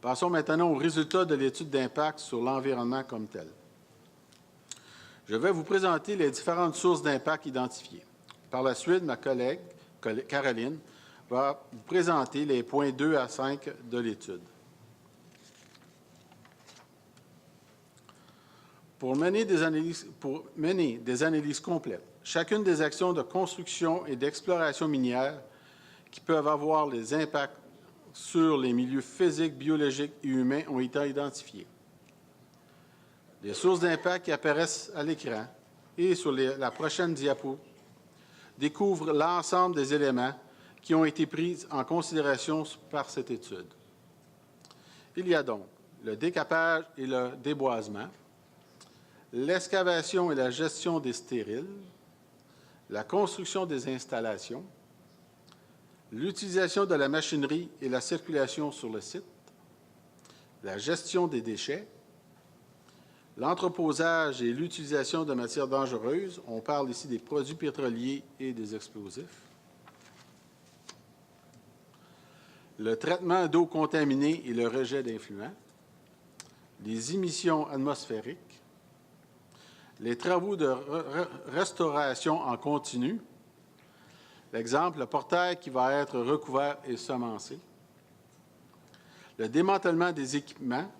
Passons maintenant aux résultats de l'étude d'impact sur l'environnement comme tel. Je vais vous présenter les différentes sources d'impact identifiées. Par la suite, ma collègue Caroline va vous présenter les points 2 à 5 de l'étude. Pour mener des analyses complètes, chacune des actions de construction et d'exploration minière qui peuvent avoir les impacts sur les milieux physiques, biologiques et humains ont été identifiées. Les sources d'impact qui apparaissent à l'écran et sur la prochaine diapo découvrent l'ensemble des éléments qui ont été pris en considération par cette étude. Il y a donc le décapage et le déboisement, l'excavation et la gestion des stériles, la construction des installations, l'utilisation de la machinerie et la circulation sur le site, la gestion des déchets, l'entreposage et l'utilisation de matières dangereuses. On parle ici des produits pétroliers et des explosifs. Le traitement d'eau contaminée et le rejet d'influents, les émissions atmosphériques, les travaux de restauration en continu, l'exemple, le portail qui va être recouvert et semencé, le démantèlement des équipements.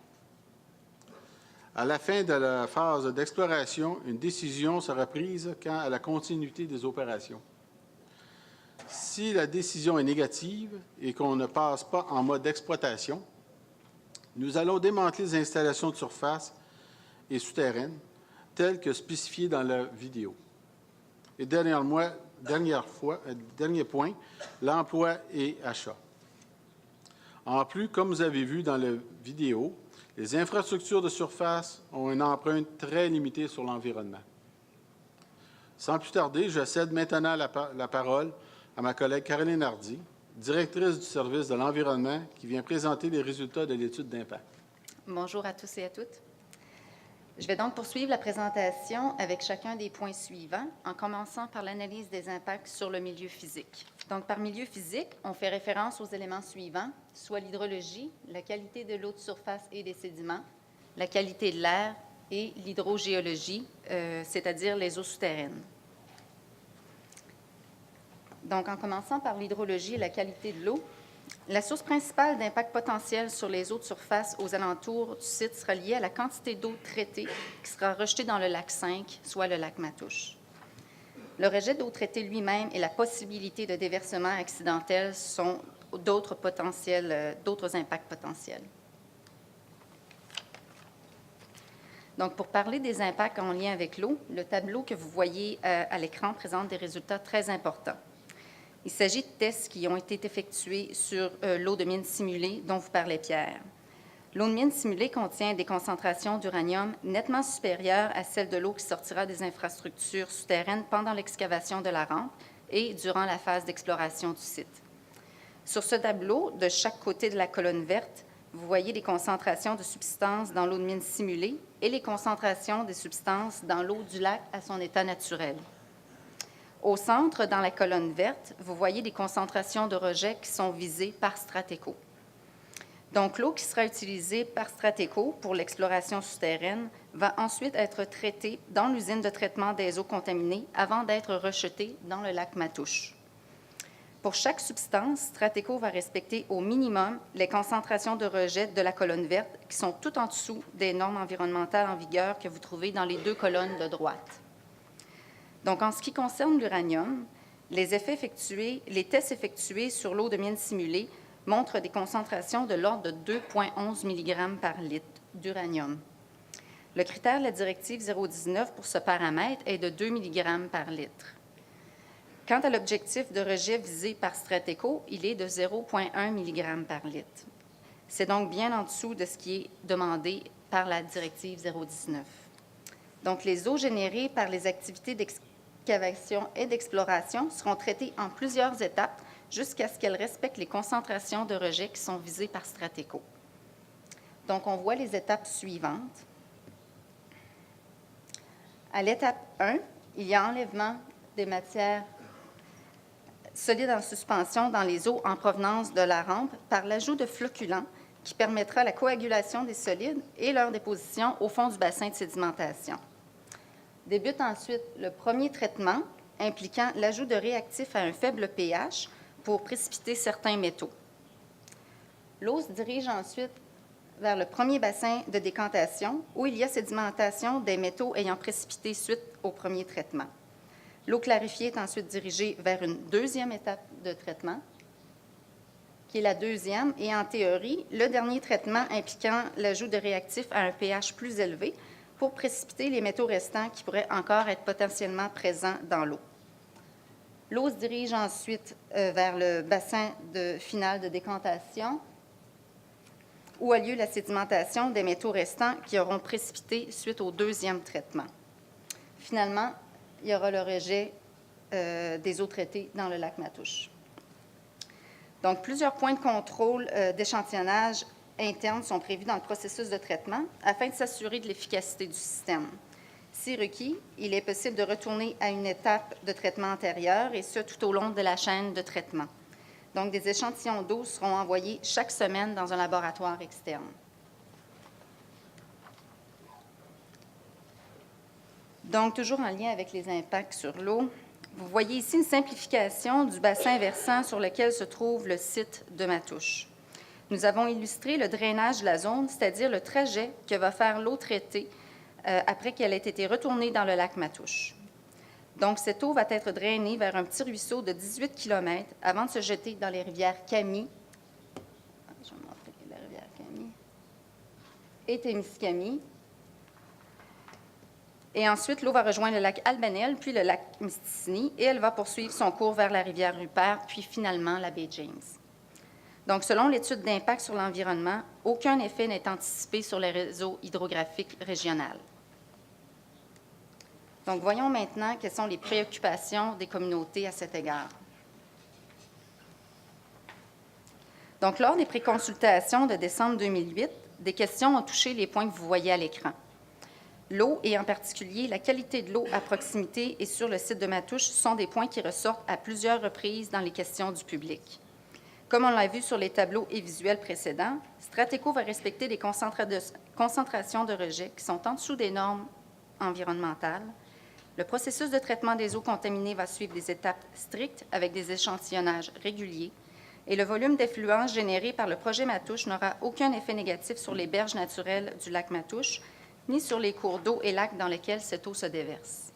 À la fin de la phase d'exploration, une décision sera prise quant à la continuité des opérations. Si la décision est négative et qu'on ne passe pas en mode d'exploitation, nous allons démanteler les installations de surface et souterraines telles que spécifiées dans la vidéo. Et dernier point, l'emploi et achat. En plus, comme vous avez vu dans la vidéo, les infrastructures de surface ont une empreinte très limitée sur l'environnement. Sans plus tarder, je cède maintenant la parole à ma collègue Caroline Hardy, directrice du service de l'environnement, qui vient présenter les résultats de l'étude d'impact. Bonjour à tous et à toutes. Je vais donc poursuivre la présentation avec chacun des points suivants, en commençant par l'analyse des impacts sur le milieu physique. Donc, par milieu physique, on fait référence aux éléments suivants, soit l'hydrologie, la qualité de l'eau de surface et des sédiments, la qualité de l'air et l'hydrogéologie, c'est-à-dire les eaux souterraines. Donc, en commençant par l'hydrologie et la qualité de l'eau, la source principale d'impact potentiel sur les eaux de surface aux alentours du site sera liée à la quantité d'eau traitée qui sera rejetée dans le lac 5, soit le lac Matouche. Le rejet d'eau traitée lui-même et la possibilité de déversement accidentel sont d'autres impacts potentiels. Donc, pour parler des impacts en lien avec l'eau, le tableau que vous voyez à l'écran présente des résultats très importants. Il s'agit de tests qui ont été effectués sur l'eau de mine simulée dont vous parlait Pierre. L'eau de mine simulée contient des concentrations d'uranium nettement supérieures à celles de l'eau qui sortira des infrastructures souterraines pendant l'excavation de la rampe et durant la phase d'exploration du site. Sur ce tableau, de chaque côté de la colonne verte, vous voyez les concentrations de substances dans l'eau de mine simulée et les concentrations des substances dans l'eau du lac à son état naturel. Au centre, dans la colonne verte, vous voyez des concentrations de rejet qui sont visées par Strateco. Donc, l'eau qui sera utilisée par Strateco pour l'exploration souterraine va ensuite être traitée dans l'usine de traitement des eaux contaminées avant d'être rejetée dans le lac Matouche. Pour chaque substance, Strateco va respecter au minimum les concentrations de rejet de la colonne verte qui sont tout en dessous des normes environnementales en vigueur que vous trouvez dans les deux colonnes de droite. Donc, en ce qui concerne l'uranium, les tests effectués sur l'eau de mine simulée montrent des concentrations de l'ordre de 2,11 mg par litre d'uranium. Le critère de la directive 019 pour ce paramètre est de 2 mg par litre. Quant à l'objectif de rejet visé par Strateco, il est de 0,1 mg par litre. C'est donc bien en dessous de ce qui est demandé par la directive 019. Donc, les eaux générées par les activités d'excavation et d'exploration seront traitées en plusieurs étapes jusqu'à ce qu'elles respectent les concentrations de rejet qui sont visées par Strateco. Donc, on voit les étapes suivantes. À l'étape 1, il y a enlèvement des matières solides en suspension dans les eaux en provenance de la rampe par l'ajout de flocculants qui permettra la coagulation des solides et leur déposition au fond du bassin de sédimentation. Débute ensuite le premier traitement impliquant l'ajout de réactifs à un faible pH pour précipiter certains métaux. L'eau se dirige ensuite vers le premier bassin de décantation où il y a sédimentation des métaux ayant précipité suite au premier traitement. L'eau clarifiée est ensuite dirigée vers une deuxième étape de traitement, qui est la deuxième, et en théorie, le dernier traitement impliquant l'ajout de réactifs à un pH plus élevé pour précipiter les métaux restants qui pourraient encore être potentiellement présents dans l'eau. L'eau se dirige ensuite vers le bassin final de décantation, où a lieu la sédimentation des métaux restants qui auront précipité suite au deuxième traitement. Finalement, il y aura le rejet des eaux traitées dans le lac Matoush. Donc, plusieurs points de contrôle d'échantillonnage interne sont prévus dans le processus de traitement afin de s'assurer de l'efficacité du système. Si requis, il est possible de retourner à une étape de traitement antérieure, et ce, tout au long de la chaîne de traitement. Donc, des échantillons d'eau seront envoyés chaque semaine dans un laboratoire externe. Donc, toujours en lien avec les impacts sur l'eau, vous voyez ici une simplification du bassin versant sur lequel se trouve le site de Matoush. Nous avons illustré le drainage de la zone, c'est-à-dire le trajet que va faire l'eau traitée après qu'elle ait été retournée dans le lac Matoush. Donc, cette eau va être drainée vers un petit ruisseau de 18 km avant de se jeter dans les rivières Kami, je vais vous montrer la rivière Kami, et Témiscami. Et ensuite, l'eau va rejoindre le lac Albanel, puis le lac Mistassini, et elle va poursuivre son cours vers la rivière Rupert, puis finalement la baie James. Donc, selon l'étude d'impact sur l'environnement, aucun effet n'est anticipé sur les réseaux hydrographiques régionaux. Donc, voyons maintenant quelles sont les préoccupations des communautés à cet égard. Donc, lors des préconsultations de décembre 2008, des questions ont touché les points que vous voyez à l'écran. L'eau, et en particulier la qualité de l'eau à proximité et sur le site de Matoush, sont des points qui ressortent à plusieurs reprises dans les questions du public. Comme on l'a vu sur les tableaux et visuels précédents, Strateco va respecter des concentrations de rejet qui sont en dessous des normes environnementales. Le processus de traitement des eaux contaminées va suivre des étapes strictes avec des échantillonnages réguliers, et le volume d'effluents généré par le projet Matoush n'aura aucun effet négatif sur les berges naturelles du lac Matoush, ni sur les cours d'eau et lacs dans lesquels cette eau se déverse.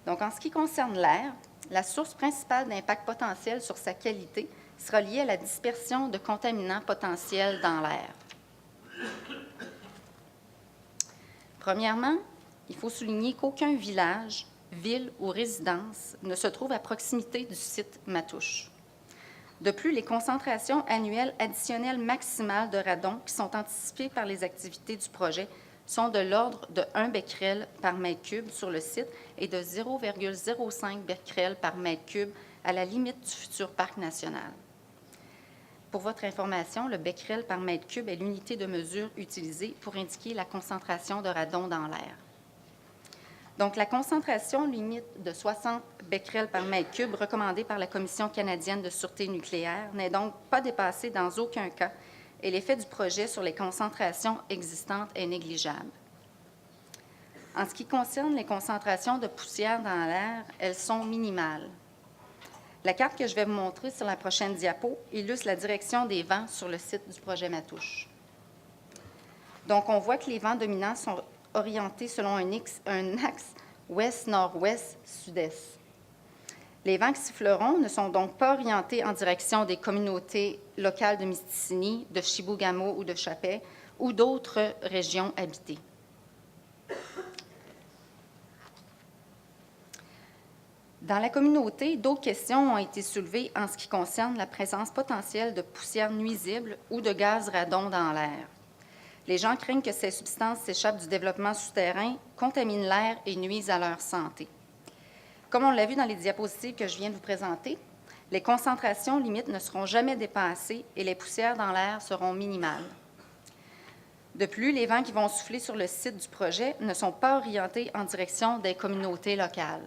Donc, en ce qui concerne l'air, la source principale d'impact potentiel sur sa qualité sera liée à la dispersion de contaminants potentiels dans l'air. Premièrement, il faut souligner qu'aucun village, ville ou résidence ne se trouve à proximité du site Matoush. De plus, les concentrations annuelles additionnelles maximales de radon qui sont anticipées par les activités du projet sont de l'ordre de 1 becquerel par mètre cube sur le site et de 0,05 becquerel par mètre cube à la limite du futur parc national. Pour votre information, le becquerel par mètre cube est l'unité de mesure utilisée pour indiquer la concentration de radon dans l'air. Donc, la concentration limite de 60 becquerels par mètre cube recommandée par la Commission canadienne de sûreté nucléaire n'est donc pas dépassée dans aucun cas, et l'effet du projet sur les concentrations existantes est négligeable. En ce qui concerne les concentrations de poussière dans l'air, elles sont minimales. La carte que je vais vous montrer sur la prochaine diapo illustre la direction des vents sur le site du projet Matoush. Donc, on voit que les vents dominants sont orientés selon un axe ouest-nord-ouest-sud-est. Les vents qui siffleront ne sont donc pas orientés en direction des communautés locales de Mistassini, de Chibougamau ou de Chapais ou d'autres régions habitées. Dans la communauté, d'autres questions ont été soulevées en ce qui concerne la présence potentielle de poussières nuisibles ou de gaz radon dans l'air. Les gens craignent que ces substances s'échappent du développement souterrain, contaminent l'air et nuisent à leur santé. Comme on l'a vu dans les diapositives que je viens de vous présenter, les concentrations limites ne seront jamais dépassées et les poussières dans l'air seront minimales. De plus, les vents qui vont souffler sur le site du projet ne sont pas orientés en direction des communautés locales.